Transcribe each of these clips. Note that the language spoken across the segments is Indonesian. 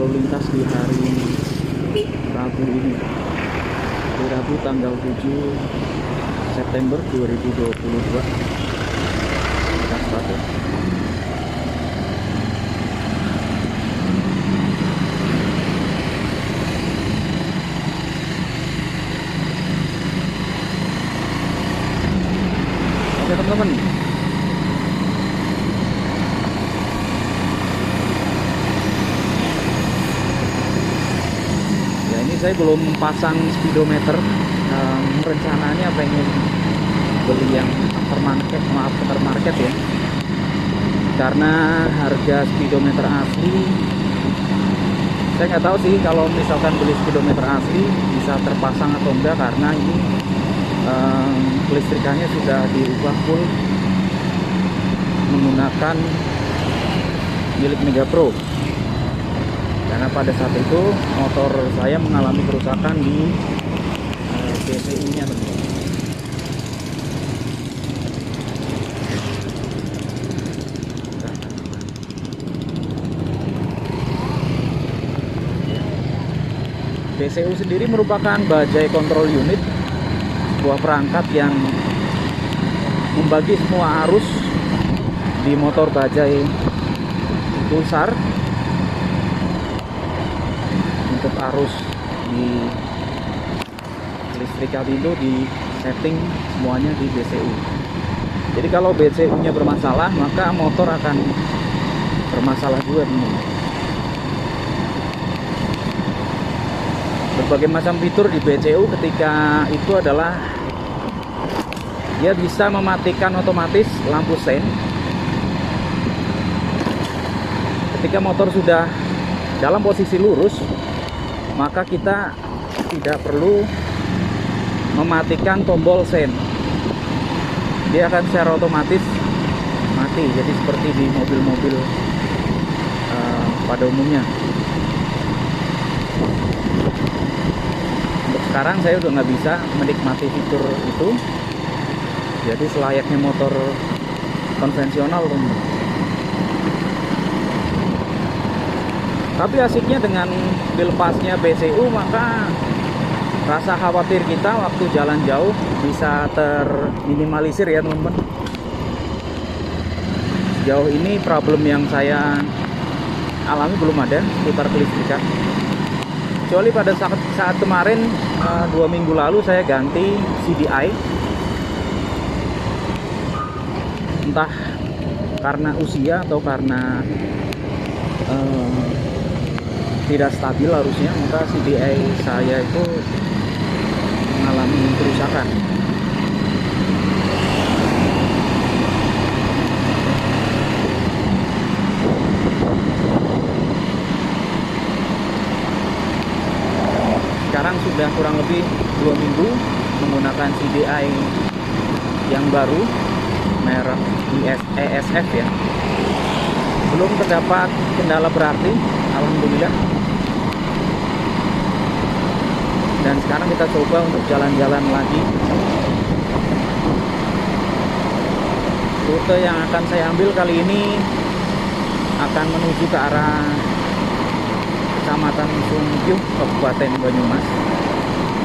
lalu lintas di hari Rabu ini, di Rabu tanggal 7 September 2022. Kita start ya. Oke teman-teman, ya ini saya belum pasang speedometer. Rencananya pengen beli yang aftermarket ya, karena harga speedometer asli saya nggak tahu sih kalau misalkan beli speedometer asli bisa terpasang atau enggak, karena ini kelistrikannya sudah diubah full menggunakan milik Mega Pro, karena pada saat itu motor saya mengalami kerusakan di BCU nya teman-teman. BCU sendiri merupakan bajai control unit, sebuah perangkat yang membagi semua arus di motor bajai pulsar. Untuk arus di listrik itu di setting semuanya di BCU. Jadi kalau BCU nya bermasalah, maka motor akan bermasalah juga teman-teman. Berbagai macam fitur di BCU ketika itu adalah dia bisa mematikan otomatis lampu sein ketika motor sudah dalam posisi lurus, maka kita tidak perlu mematikan tombol sein, dia akan secara otomatis mati. Jadi seperti di mobil-mobil pada umumnya. Untuk sekarang saya udah nggak bisa menikmati fitur itu, jadi selayaknya motor konvensional teman. Tapi asiknya dengan dilepasnya BCU, maka rasa khawatir kita waktu jalan jauh bisa terminimalisir ya teman-teman. Sejauh ini problem yang saya alami belum ada seputar kelistrikan, kecuali pada saat kemarin 2 minggu lalu saya ganti CDI. Entah karena usia atau karena tidak stabil arusnya, maka CDI saya itu mengalami kerusakan. Sekarang sudah kurang lebih 2 minggu menggunakan CDI yang baru merek ESF ya. Belum terdapat kendala berarti, alhamdulillah. Dan sekarang kita coba untuk jalan-jalan lagi. Rute yang akan saya ambil kali ini akan menuju ke arah Kecamatan Sungkyuh, Kabupaten Banyumas.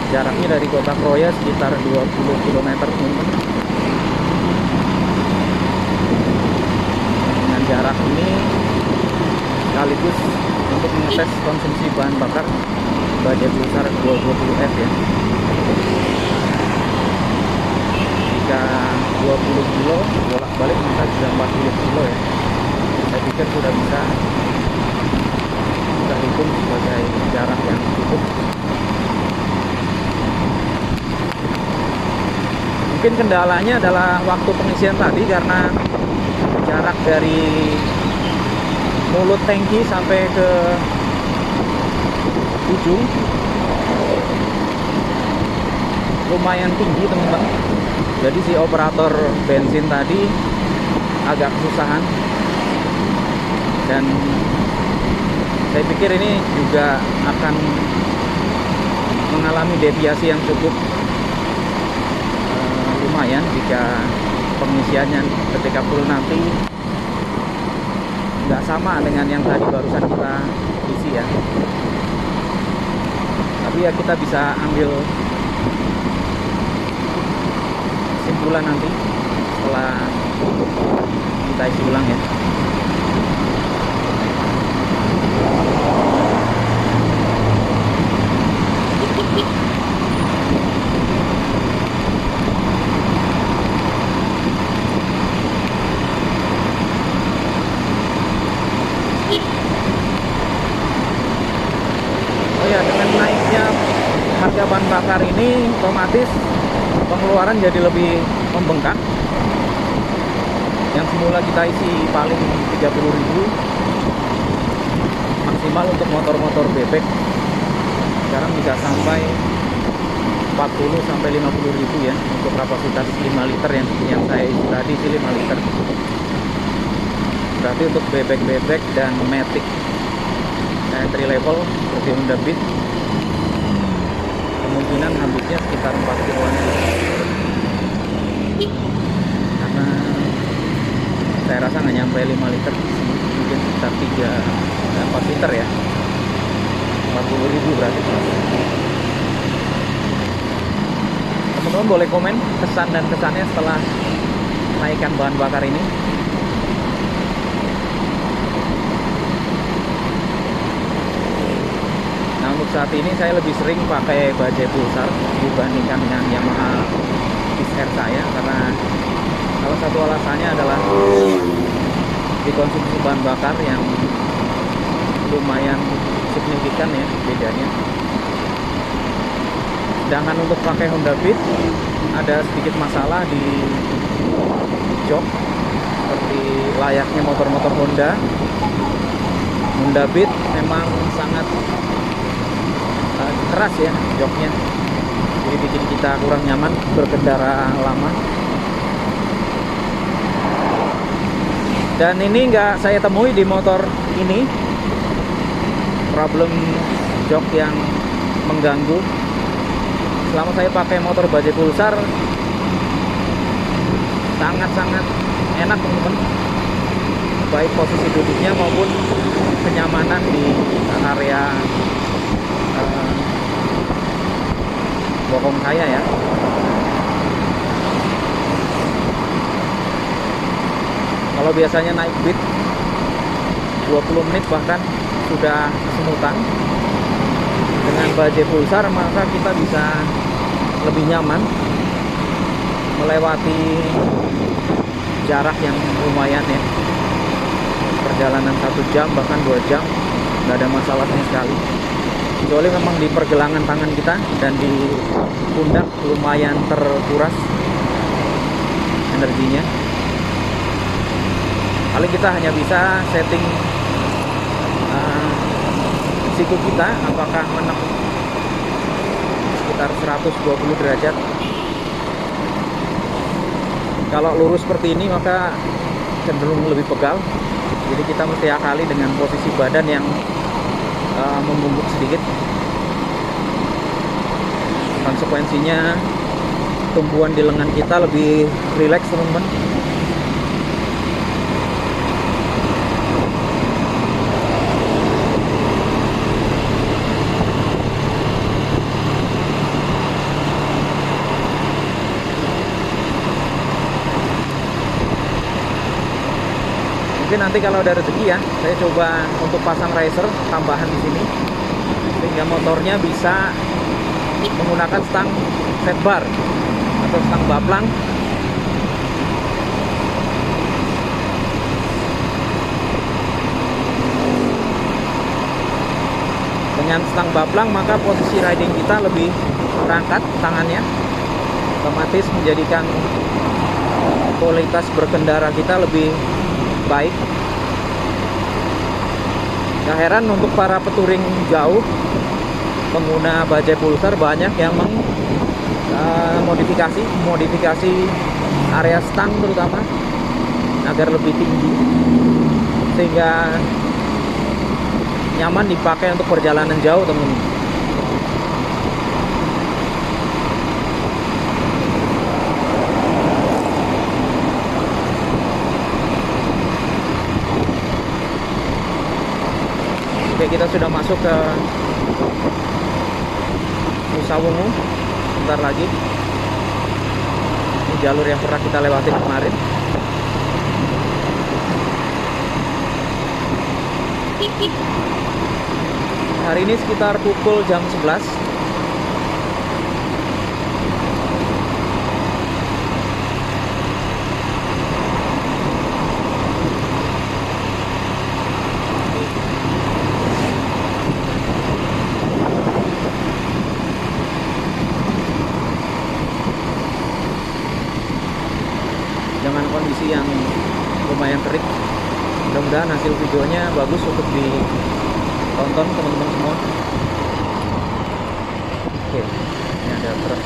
Jaraknya dari Kota Kroya sekitar 20 km teman-teman. Dengan jarak ini sekaligus untuk mengetes konsumsi bahan bakar bajai pulsar 220F ya. Jika 20 kilo bolak-balik maka sudah 40 kilo ya. Saya pikir sudah bisa kita hitung sebagai jarak yang cukup. Mungkin kendalanya adalah waktu pengisian tadi, karena jarak dari mulut tangki sampai ke ujung lumayan tinggi teman-teman. Jadi si operator bensin tadi agak kesusahan, dan saya pikir ini juga akan mengalami deviasi yang cukup lumayan jika pengisiannya ketika full nanti nggak sama dengan yang tadi barusan kita isi prediksi ya, tapi ya kita bisa ambil kesimpulan nanti setelah kita isi ulang ya. Oh ya, dengan naiknya harga bahan bakar ini otomatis pengeluaran jadi lebih membengkak. Yang semula kita isi paling 30.000 maksimal untuk motor-motor bebek, sekarang bisa sampai 40 sampai 50.000 ya untuk kapasitas 5 liter yang saya isi tadi sih 5 liter. Berarti untuk bebek-bebek dan matic entry level seperti Honda Beat kemungkinan habisnya sekitar 4 kiloan, karena saya rasa nggak nyampe 5 liter, mungkin sekitar 3-4 liter ya, 40.000 berarti. Teman-teman boleh komen kesan dan kesannya setelah naikkan bahan bakar ini. Nah, untuk saat ini saya lebih sering pakai bajai pulsar dibandingkan dengan Yamaha XR saya, karena salah satu alasannya adalah dikonsumsi bahan bakar yang lumayan signifikan ya bedanya. Sedangkan untuk pakai Honda Beat ada sedikit masalah di jok, seperti layaknya motor-motor Honda. Honda Beat memang sangat keras ya joknya, jadi bikin kita kurang nyaman berkendara lama. Dan ini nggak saya temui di motor ini problem jok yang mengganggu. Selama saya pakai motor bajai pulsar sangat-sangat enak teman-teman, baik posisi duduknya maupun kenyamanan di area bokong saya ya. Kalau biasanya naik Beat 20 menit bahkan sudah kesemutan, dengan bajai pulsar maka kita bisa lebih nyaman melewati jarak yang lumayan ya, perjalanan 1 jam bahkan 2 jam nggak ada masalah sama sekali, kecuali memang di pergelangan tangan kita dan di pundak lumayan terkuras energinya. Paling kita hanya bisa setting siku kita apakah menekuk sekitar 120 derajat. Kalau lurus seperti ini maka cenderung lebih pegal, jadi kita mesti akali dengan posisi badan yang membungkuk sedikit. Konsekuensinya tumpuan di lengan kita lebih rileks teman-teman. Mungkin nanti kalau ada rezeki ya, saya coba untuk pasang riser tambahan di sini, sehingga motornya bisa menggunakan stang set bar atau stang baplang. Dengan stang baplang maka posisi riding kita lebih terangkat tangannya, otomatis menjadikan kualitas berkendara kita lebih baik. Gak heran untuk para peturing jauh pengguna bajai pulsar banyak yang modifikasi area stang terutama agar lebih tinggi sehingga nyaman dipakai untuk perjalanan jauh teman-teman. Oke, kita sudah masuk ke Nusa Wungu. Bentar lagi. Ini jalur yang pernah kita lewatin kemarin. Hari ini sekitar pukul jam 11. Dengan kondisi yang lumayan terik, mudah-mudahan hasil videonya bagus untuk ditonton teman-teman semua. Oke, ini ada truk.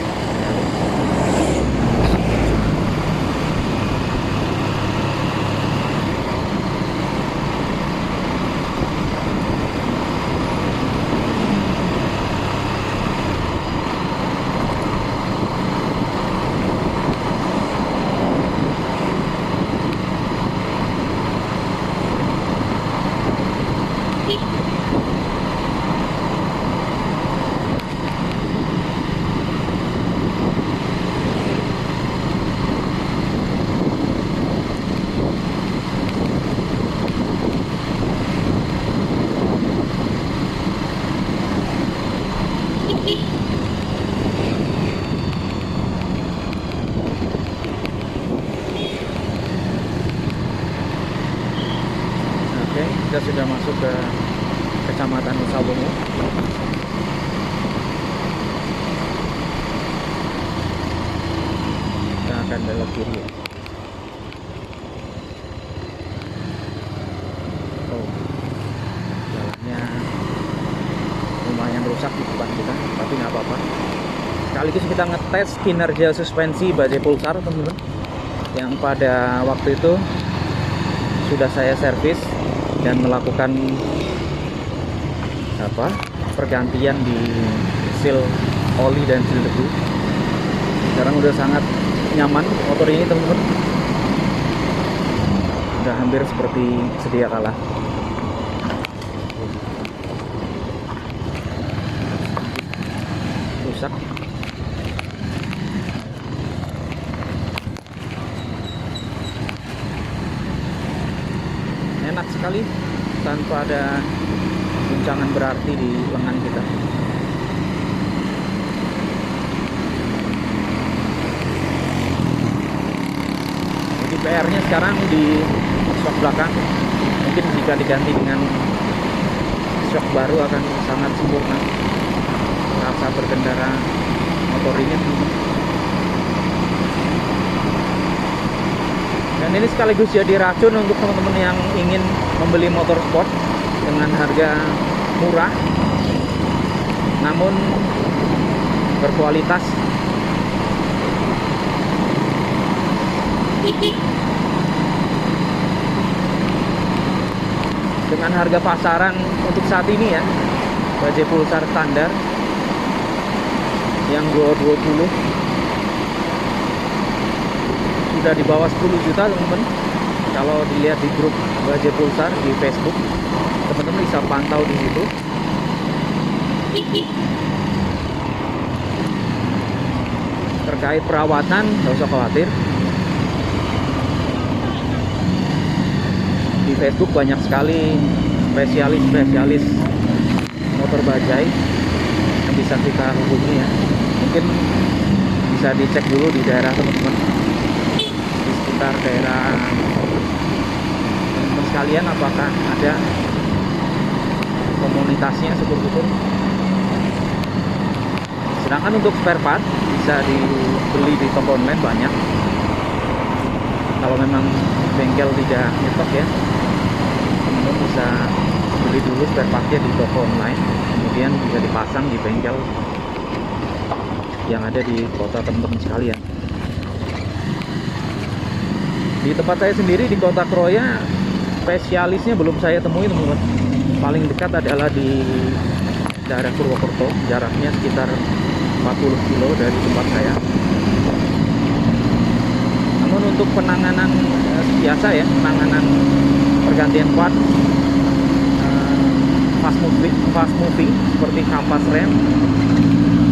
Oke, kita sudah masuk ke Kecamatan Nusa Wungu. Kita akan belok kiri. Oh, jalannya lumayan rusak di depan kita, tapi nggak apa-apa. Sekaligus kita ngetes kinerja suspensi bajai pulsar, teman-teman, yang pada waktu itu sudah saya servis dan melakukan pergantian di seal oli dan seal debu. Sekarang udah sangat nyaman motor ini, teman-teman. Udah hampir seperti sedia kala. Rusak. Enak sekali tanpa ada guncangan berarti di lengan kita. Jadi PR-nya sekarang di shock belakang. Mungkin jika diganti dengan shock baru akan sangat sempurna rasa berkendara motor ini. Dan ini sekaligus jadi racun untuk teman-teman yang ingin membeli motor sport dengan harga murah namun berkualitas. Dengan harga pasaran untuk saat ini ya, bajai pulsar standar yang 220 sudah di bawah 10 juta, teman-teman. Kalau dilihat di grup bajai pulsar di Facebook, teman-teman bisa pantau di situ. Terkait perawatan nggak usah khawatir. Di Facebook banyak sekali spesialis motor bajai yang bisa kita hubungi ya. Mungkin bisa dicek dulu di daerah teman-teman, di sekitar daerah teman-teman sekalian, apakah ada komunitasnya seperti itu. Sedangkan untuk spare part bisa dibeli di toko online banyak. Kalau memang bengkel tidak nyetok ya, teman-teman bisa beli dulu spare partnya di toko online, kemudian bisa dipasang di bengkel yang ada di kota teman-teman sekalian. Di tempat saya sendiri di Kota Kroya, spesialisnya belum saya temui, teman-teman. Paling dekat adalah di daerah Purwokerto, jaraknya sekitar 40 kilo dari tempat saya. Namun untuk penanganan biasa ya, penanganan pergantian part fast moving seperti kampas rem,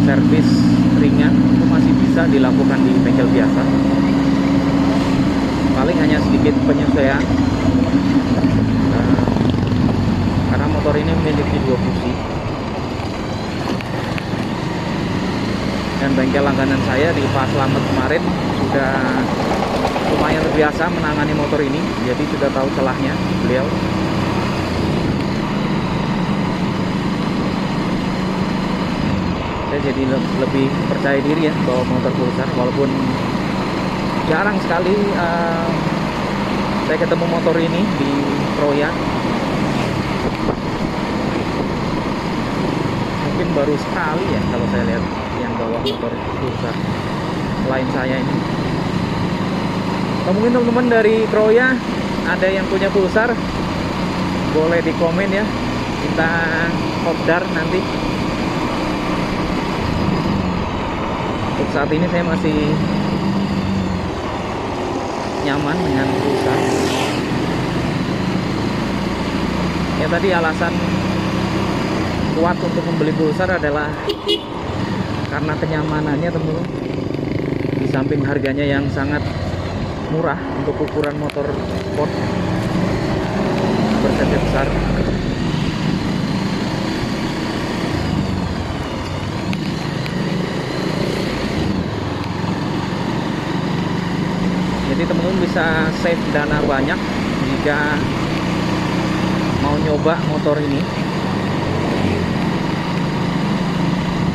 servis ringan itu masih bisa dilakukan di bengkel biasa. Paling hanya sedikit penyesuaian karena motor ini memiliki 2 busi. Dan bengkel langganan saya di Pak Slamet kemarin sudah lumayan terbiasa menangani motor ini, jadi sudah tahu celahnya beliau. Saya jadi lebih percaya diri ya bawa motor Pulsar, walaupun jarang sekali saya ketemu motor ini di Kroya. Mungkin baru sekali ya kalau saya lihat yang bawa motor Pulsar selain saya ini. Atau mungkin teman-teman dari Kroya ada yang punya Pulsar, boleh di komen ya, kita kopdar nanti. Untuk saat ini saya masih nyaman dengan Pulsar. Ya tadi alasan kuat untuk membeli Pulsar adalah karena kenyamanannya teman-teman. Di samping harganya yang sangat murah untuk ukuran motor sport bercc besar. Jadi teman-teman bisa save dana banyak jika mau nyoba motor ini.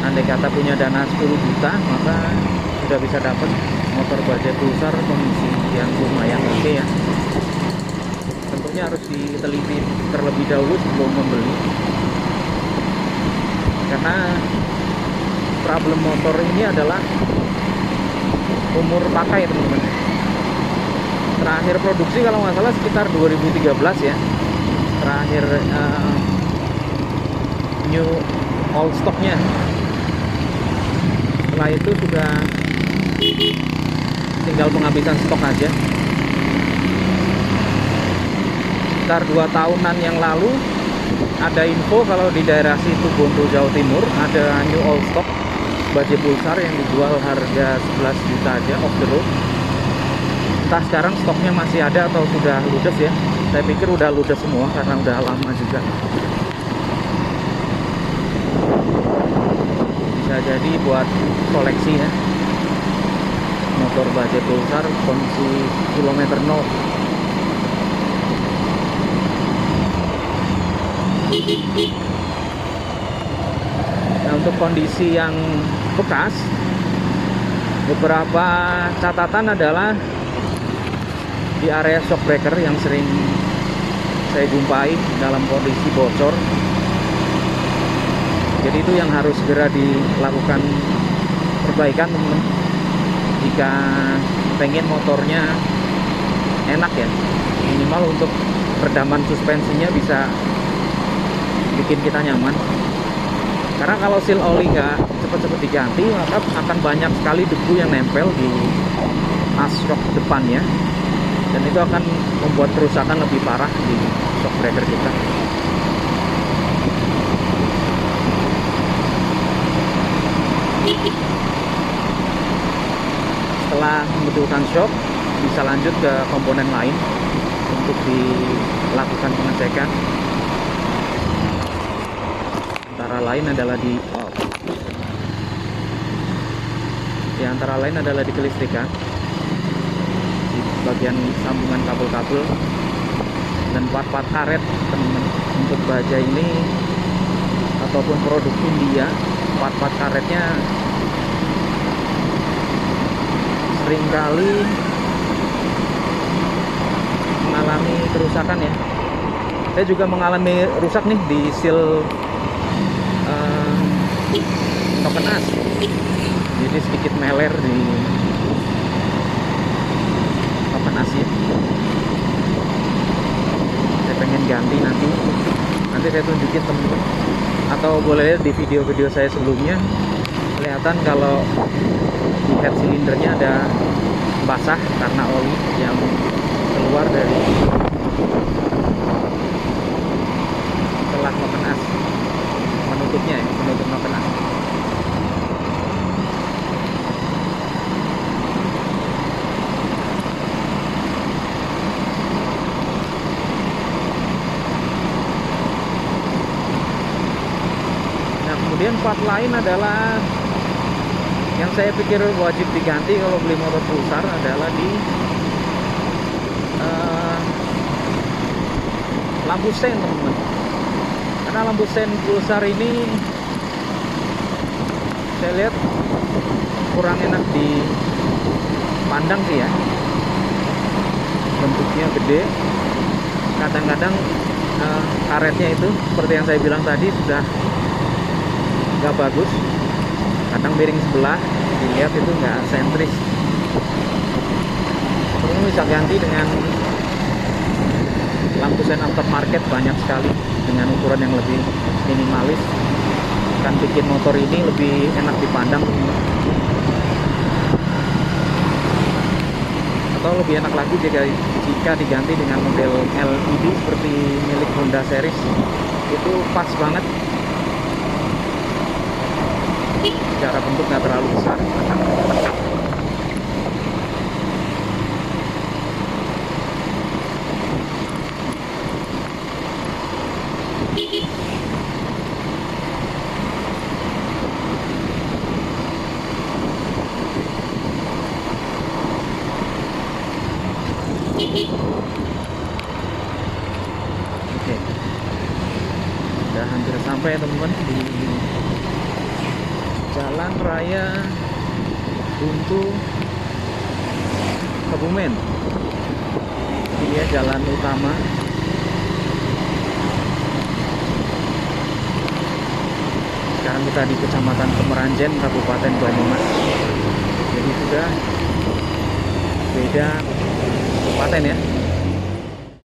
Andai kata punya dana 10 juta, maka sudah bisa dapat motor bajaj Pulsar kondisi yang lumayan oke ya. Tentunya harus diteliti terlebih dahulu sebelum membeli, karena problem motor ini adalah umur pakai teman-teman. Terakhir produksi kalau nggak salah sekitar 2013 ya, terakhir new old stocknya. Setelah itu sudah tinggal penghabisan stok aja. Sekitar 2 tahunan yang lalu ada info kalau di daerah situ Bondo, Jawa Timur ada new old stock bajaj Pulsar yang dijual harga 11 juta aja off the road. Entah sekarang stoknya masih ada atau sudah ludes ya. Saya pikir udah ludes semua karena udah lama juga. Bisa jadi buat koleksi ya, motor bajaj Pulsar kondisi kilometer 0. Nah, untuk kondisi yang bekas, beberapa catatan adalah di area shock breaker yang sering saya jumpai dalam kondisi bocor. Jadi itu yang harus segera dilakukan perbaikan teman-teman jika pengen motornya enak ya. Minimal untuk peredaman suspensinya bisa bikin kita nyaman. Karena kalau seal oli nggak cepet-cepet diganti, maka akan banyak sekali debu yang nempel di as shock depannya, dan itu akan membuat kerusakan lebih parah di shock breaker kita. Setelah membutuhkan shock, bisa lanjut ke komponen lain untuk dilakukan pengecekan. Antara lain adalah di kelistrikan, di bagian sambungan kabel-kabel dan part-part karet teman-teman. Untuk bajaj ini ataupun produk India, part-part karetnya seringkali mengalami kerusakan ya. Saya juga mengalami rusak nih di seal token as, jadi sedikit meler di token asnya. Saya pengen ganti nanti saya tunjukin teman-teman, atau boleh lihat di video-video saya sebelumnya, kelihatan kalau di head silindernya ada basah karena oli yang keluar dari celah token as. Kemudian part lain adalah yang saya pikir wajib diganti kalau beli motor pulsar adalah di lampu sen, teman-teman. Karena lampu sen pulsar ini saya lihat kurang enak dipandang sih ya. Bentuknya gede, kadang-kadang karetnya itu seperti yang saya bilang tadi sudah nggak bagus, kadang miring sebelah, dilihat itu nggak sentris. Ini bisa ganti dengan lampu sen aftermarket, banyak sekali dengan ukuran yang lebih minimalis, akan bikin motor ini lebih enak dipandang, atau lebih enak lagi jika diganti dengan model LED seperti milik Honda series. Itu pas banget, secara bentuk nggak terlalu besar. Oke, udah hampir sampai teman-teman di Jalan Raya Buntu Kebumen. Ini ya jalan utama. Sekarang kita di Kecamatan Kemeranjen, Kabupaten Banyumas. Jadi sudah beda kabupaten ya.